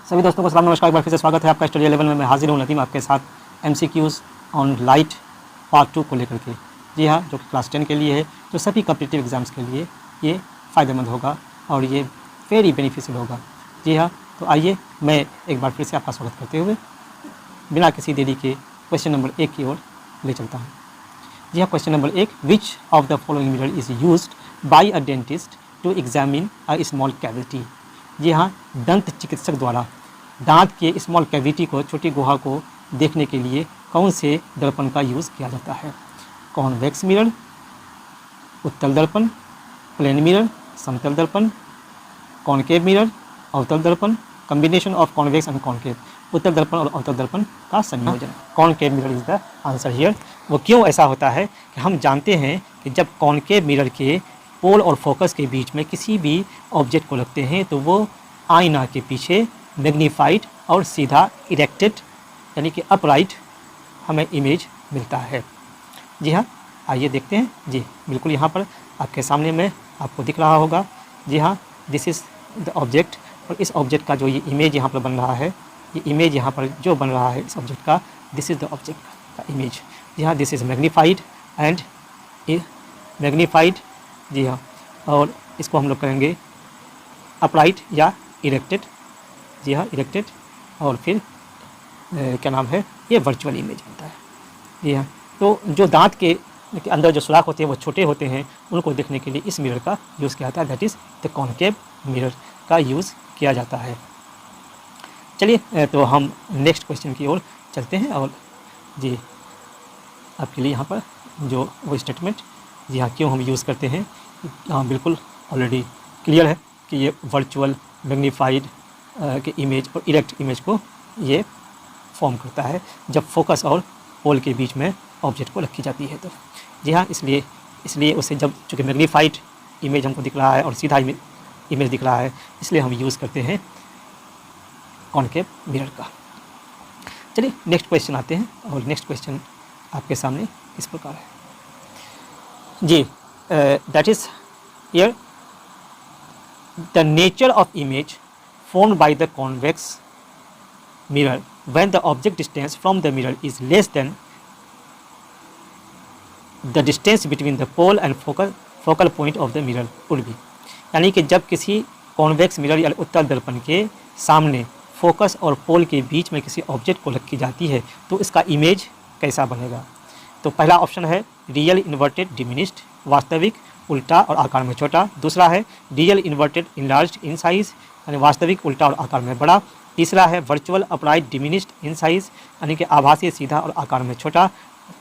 सभी दोस्तों को सलाम नमस्कार। एक बार फिर से स्वागत है आपका स्टडी लेवल में। मैं हाजिर हूँ नदीम आपके साथ MCQs ऑन लाइट पार्ट 2 को लेकर के। जी हाँ, जो कि क्लास 10 के लिए है, जो सभी कॉम्पिटिटिव एग्ज़ाम्स के लिए ये फ़ायदेमंद होगा और ये वेरी बेनिफिशियल होगा। जी हाँ, तो आइए मैं एक बार फिर से आपका स्वागत करते हुए बिना किसी देरी के क्वेश्चन नंबर 1 की ओर ले चलता हूँ। जी हाँ, question number 1, which of the following mirror is used by a dentist to examine a small cavity. जी हाँ, दंत चिकित्सक द्वारा दांत के स्मॉल कैविटी को, छोटी गुहा को देखने के लिए कौन से दर्पण का यूज़ किया जाता है? कॉन्वेक्स मिरर, उत्तल दर्पण, प्लेन मिरर, समतल दर्पण, कॉनकेव मिरर, अवतल दर्पण, combination of convex and concave, उत्तल दर्पण और अवतल दर्पण का संयोजन। Concave mirror is the answer here. वो क्यों ऐसा होता है कि हम जानते हैं कि जब कॉनकेव मिरर के पोल और फोकस के बीच में किसी भी ऑब्जेक्ट को रखते हैं तो वो आईना के पीछे मैग्नीफाइड और सीधा इरेक्टेड यानी कि अपराइट हमें इमेज मिलता है। जी हाँ, आइए देखते हैं। जी बिल्कुल, यहाँ पर आपके सामने में आपको दिख रहा होगा। जी हाँ, दिस इज़ द ऑब्जेक्ट, और इस ऑब्जेक्ट का जो ये इमेज यहाँ पर बन रहा है, ये इमेज यहाँ पर जो बन रहा है इस ऑब्जेक्ट का, दिस इज़ द ऑब्जेक्ट का इमेज। जी हाँ, this is magnified and magnified. जी हाँ, और इसको हम लोग करेंगे अपराइट या इरेक्टेड। जी हाँ, इरेक्टेड, और फिर क्या नाम है, ये वर्चुअल इमेज बनता है। जी हाँ, तो जो दांत के अंदर जो सुराख होते हैं वो छोटे होते हैं, उनको देखने के लिए इस मिरर का यूज़ किया जाता है, that is the concave mirror का यूज़ किया जाता है। चलिए, तो हम नेक्स्ट क्वेश्चन की ओर चलते हैं। और जी आपके लिए यहाँ पर जो वो स्टेटमेंट, जी हाँ, क्यों हम यूज़ करते हैं, हाँ बिल्कुल ऑलरेडी क्लियर है कि ये वर्चुअल, मैग्नीफाइड के इमेज और इरेक्ट इमेज को ये फॉर्म करता है जब फोकस और पोल के बीच में ऑब्जेक्ट को रखी जाती है तो। जी हाँ, इसलिए उसे जब चूँकि मैग्नीफाइड इमेज हमको दिख रहा है और सीधा इमेज दिख रहा है, इसलिए हम यूज़ करते हैं कॉनकेव मिरर का। चलिए नेक्स्ट क्वेश्चन आते हैं, और नेक्स्ट क्वेश्चन आपके सामने इस प्रकार है। जी, that is here the nature of image formed by the convex mirror when the object distance from the mirror is less than the distance between the pole and focal point of the mirror would be। यानी कि जब किसी convex mirror या उत्तल दर्पण के सामने focus और पोल के बीच में किसी ऑब्जेक्ट को रखी जाती है तो इसका इमेज कैसा बनेगा? तो पहला ऑप्शन है रियल इन्वर्टेड डिमिनिश्ड, वास्तविक उल्टा और आकार में छोटा। दूसरा है real inverted enlarged in size, यानी वास्तविक उल्टा और आकार में बड़ा। तीसरा है virtual upright diminished in size, यानी कि आभासी सीधा और आकार में छोटा।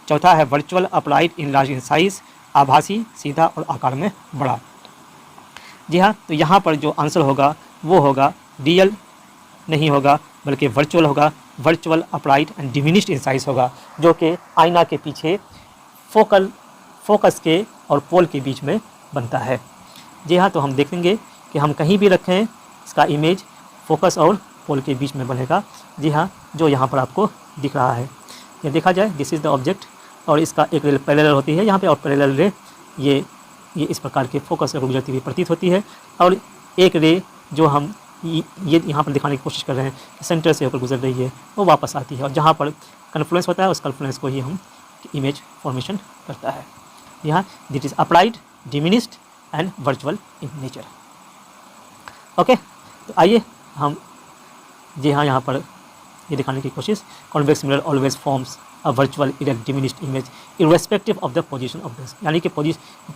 चौथा है virtual upright enlarge in size, आभासी सीधा और आकार में बड़ा। जी हाँ, तो यहाँ पर जो आंसर होगा वो होगा रियल नहीं होगा बल्कि वर्चुअल होगा। Virtual upright and diminished in size होगा, जो कि आईना के पीछे फोकस के और पोल के बीच में बनता है। जी हाँ, तो हम देखेंगे कि हम कहीं भी रखें इसका इमेज फोकस और पोल के बीच में बनेगा। जी हाँ, जो यहाँ पर आपको दिख रहा है, ये देखा जाए, दिस इज़ द ऑब्जेक्ट, और इसका एक रे पैरेलल होती है यहाँ पे, और पैरेलल रे ये इस प्रकार के फोकस से गुजरती हुई प्रतीत होती है, और एक रे जो हम ये यहाँ पर दिखाने की कोशिश कर रहे हैं कि सेंटर से होकर गुजर रही है, वो वापस आती है, और जहाँ पर कन्फ्लुएंस होता है उस कन्फ्लुएंस को ही हम इमेज फॉर्मेशन करता है। यहाँ this is upright, diminished and virtual in nature. Okay, तो आइए हम, जी हाँ, यहाँ पर ये दिखाने की कोशिश, convex mirror always forms a virtual erect diminished image irrespective of the position of this, यानी कि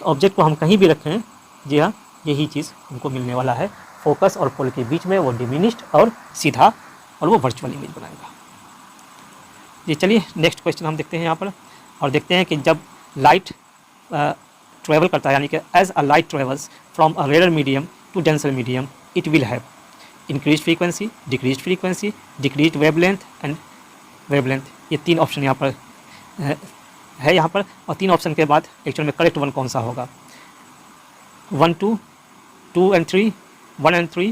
ऑब्जेक्ट को हम कहीं भी रखें, जी हाँ, यही चीज़ हमको मिलने वाला है। फोकस और पोल के बीच में वो डिमिनिश्ड और सीधा, और वो वर्चुअल इमेज बनाएगा। जी चलिए नेक्स्ट क्वेश्चन हम देखते हैं यहाँ पर, और देखते हैं कि जब लाइट ट्रेवल करता है, यानी कि as a light travels from a rare medium to denser medium, it will have increase frequency, decrease frequency, decrease wavelength and wavelength. ये तीन ऑप्शन यहाँ पर है यहाँ पर, और तीन ऑप्शन के बाद एक्चुअल में करेक्ट वन कौन सा होगा? 1, 2, 2 and 3, 1 and 3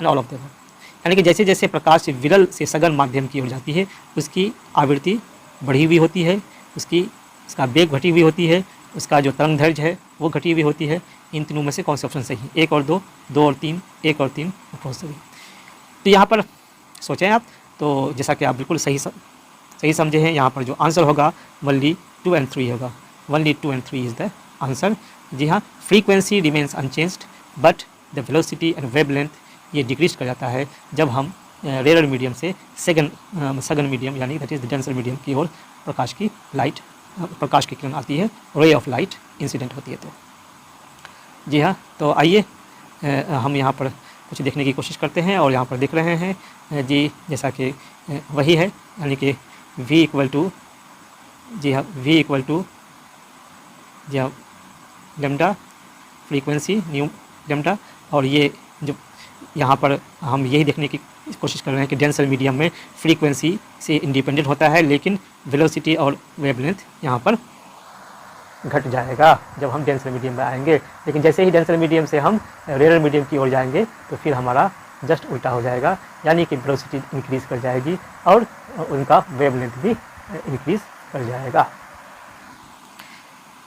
and all of them. यानी कि जैसे जैसे प्रकाश विरल से सघन माध्यम की ओर जाती है, उसकी आवृत्ति बढ़ी हुई होती है, उसका वेग घटी हुई होती है, उसका जो तरंग दैर्घ्य है वो घटी हुई होती है। इन तीनों में से कौन से ऑप्शन सही है? 1 और 2, 2 और 3, 1 और 3, सही। तो यहाँ पर सोचें आप। तो जैसा कि आप बिल्कुल सही समझे हैं, यहाँ पर जो आंसर होगा ओनली 2 and 3 होगा। Only 2 and 3 is the answer. जी हाँ, frequency remains unchanged but the velocity and wavelength ये डिक्रीज कर जाता है जब हम रेयर मीडियम से सघन मीडियम यानी that is the denser medium की ओर प्रकाश की किरण आती है, रे ऑफ लाइट इंसिडेंट होती है। तो जी हाँ, तो आइए हम यहाँ पर कुछ देखने की कोशिश करते हैं और यहाँ पर देख रहे हैं जी, जैसा कि वही है, यानी कि v इक्वल टू जी हाँ लेमडा फ्रीक्वेंसी न्यू लेमडा। और ये जो यहाँ पर हम यही देखने की कोशिश कर रहे हैं कि डेंसर मीडियम में फ्रीक्वेंसी से इंडिपेंडेंट होता है, लेकिन वेलोसिटी और वेवलेंथ यहाँ पर घट जाएगा जब हम डेंसर मीडियम में आएंगे। लेकिन जैसे ही डेंसर मीडियम से हम रेयर मीडियम की ओर जाएंगे तो फिर हमारा जस्ट उल्टा हो जाएगा, यानी कि वेलोसिटी इंक्रीज कर जाएगी और उनका वेवलेंथ भी इंक्रीज कर जाएगा।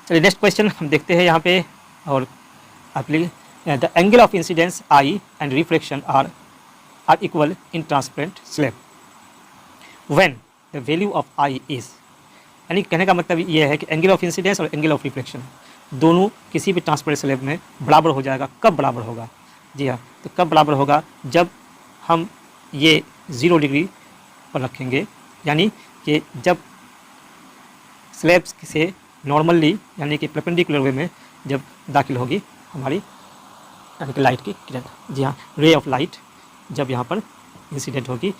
चलिए नेक्स्ट क्वेश्चन हम देखते हैं यहाँ पे। और the angle of incidence I and reflection are equal in transparent slab when the value of i is, यानी कहने का मतलब ये है कि एंगल ऑफ इंसिडेंस और एंगल ऑफ रिफ्लेक्शन दोनों किसी भी ट्रांसपेरेंट स्लैब में बराबर हो जाएगा। कब बराबर होगा? जी हाँ, तो कब बराबर होगा? जब हम ये 0 डिग्री पर रखेंगे, यानी कि जब स्लैब्स से नॉर्मली यानी कि परपेंडिकुलर वे में जब दाखिल होगी हमारी यानी कि लाइट की किरण, जी हाँ, रे ऑफ लाइट जब यहाँ पर इंसिडेंट होगी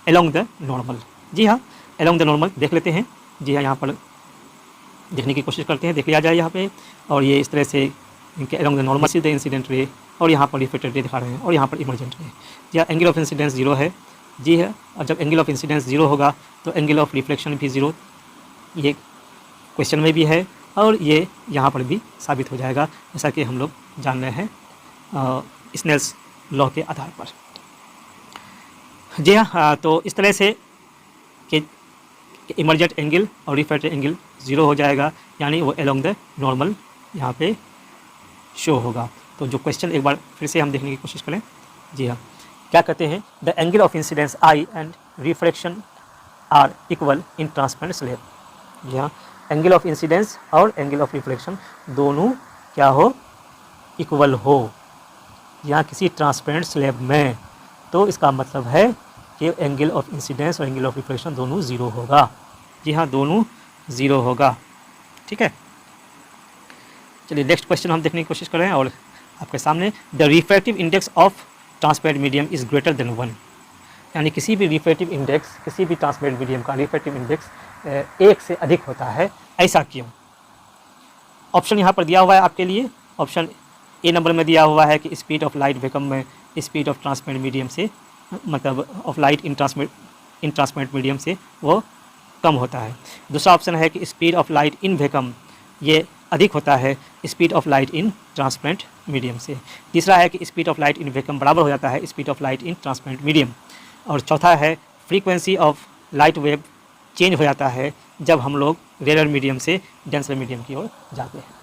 अलोंग द नॉर्मल। जी हाँ, अलोंग द नॉर्मल देख लेते हैं। जी हाँ, यहाँ पर देखने की कोशिश करते हैं, देख लिया जाए यहाँ पे। और ये इस तरह से इनके along the normal see the incident ray, और यहाँ पर रिफ्लेक्टेड रे दिखा रहे हैं, और यहाँ पर इमर्जेंट रे। जी हाँ, एंगल ऑफ इंसिडेंस 0 है। जी है, और जब एंगल ऑफ इंसिडेंस 0 होगा तो एंगल ऑफ रिफ्लेक्शन भी 0, ये क्वेश्चन में भी है और ये यहाँ पर भी साबित हो जाएगा, जैसा कि हम लोग जान रहे हैं स्नेल्स लॉ के आधार पर। जी हाँ, तो इस तरह से कि इमर्जेंट एंगल और रिफ्लेक्टेड एंगल 0 हो जाएगा, यानी वो अलोंग द नॉर्मल यहाँ पे शो होगा। तो जो क्वेश्चन एक बार फिर से हम देखने की कोशिश करें। जी हाँ, क्या कहते हैं? The angle of incidence I and reflection are equal in transparent slab. जी हाँ, एंगल ऑफ इंसिडेंस और एंगल ऑफ रिफ्लेक्शन दोनों क्या हो? इक्वल हो यहाँ किसी ट्रांसपेरेंट स्लैब में। तो इसका मतलब है कि एंगल ऑफ इंसिडेंस और एंगल ऑफ रिफ्लेक्शन दोनों 0 होगा। जी हाँ, दोनों 0 होगा। ठीक है, चलिए नेक्स्ट क्वेश्चन हम देखने की कोशिश कर रहे हैं और आपके सामने the refractive index of transparent medium is greater than 1, यानी किसी भी रिफ्रैक्टिव इंडेक्स, किसी भी ट्रांसपेरेंट मीडियम का रिफ्रैक्टिव इंडेक्स 1 से अधिक होता है। ऐसा क्यों? ऑप्शन यहाँ पर दिया हुआ है आपके लिए। ऑप्शन ए नंबर में दिया हुआ है कि स्पीड ऑफ लाइट वैक्यूम में स्पीड ऑफ ट्रांसपेरेंट मीडियम से, मतलब of light in transparent medium से वो कम होता है। दूसरा ऑप्शन है कि speed of light in vacuum ये अधिक होता है speed of light in transparent medium से। तीसरा है कि speed of light in vacuum बराबर हो जाता है speed of light in transparent medium. और चौथा है frequency of light wave change हो जाता है जब हम लोग रेयर मीडियम से डेंसर मीडियम की ओर जाते हैं।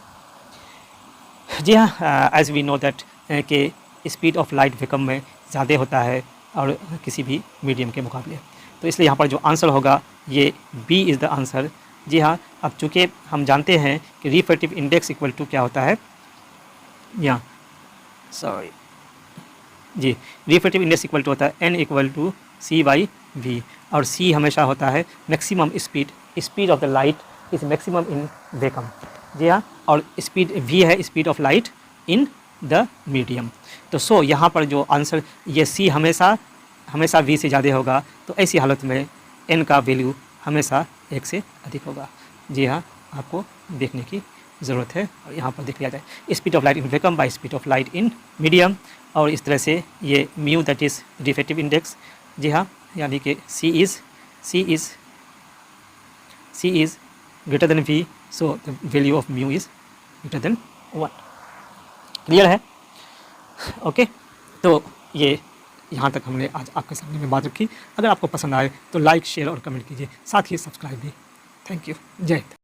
जी हाँ, एज वी नो दैट कि स्पीड ऑफ लाइट वैक्यूम में ज़्यादा होता है और किसी भी मीडियम के मुकाबले, तो इसलिए यहाँ पर जो आंसर होगा ये बी इज़ द आंसर। जी हाँ, अब चूँकि हम जानते हैं कि रिफ्रैक्टिव इंडेक्स इक्वल टू क्या होता है, या सॉरी जी, रिफ्रैक्टिव इंडेक्स इक्वल टू होता है n इक्वल टू c/v, और c हमेशा होता है maximum speed of the light is maximum in vacuum. जी हाँ, और स्पीड v है speed of light in the medium. तो सो यहाँ पर जो आंसर ये c हमेशा v से ज़्यादा होगा, तो ऐसी हालत में n का वैल्यू हमेशा 1 से अधिक होगा। जी हाँ, आपको देखने की ज़रूरत है और यहाँ पर देख लिया जाए speed of light in vacuum by speed of light in medium, और इस तरह से ये mu that is refractive index. जी हाँ, यानी कि c is greater than v, so the value of mu is greater than 1। Clear है? ओके, तो ये यहाँ तक हमने आज आपके सामने में बात रखी। अगर आपको पसंद आए तो लाइक, शेयर और कमेंट कीजिए, साथ ही सब्सक्राइब भी। Thank you. जय हिंद।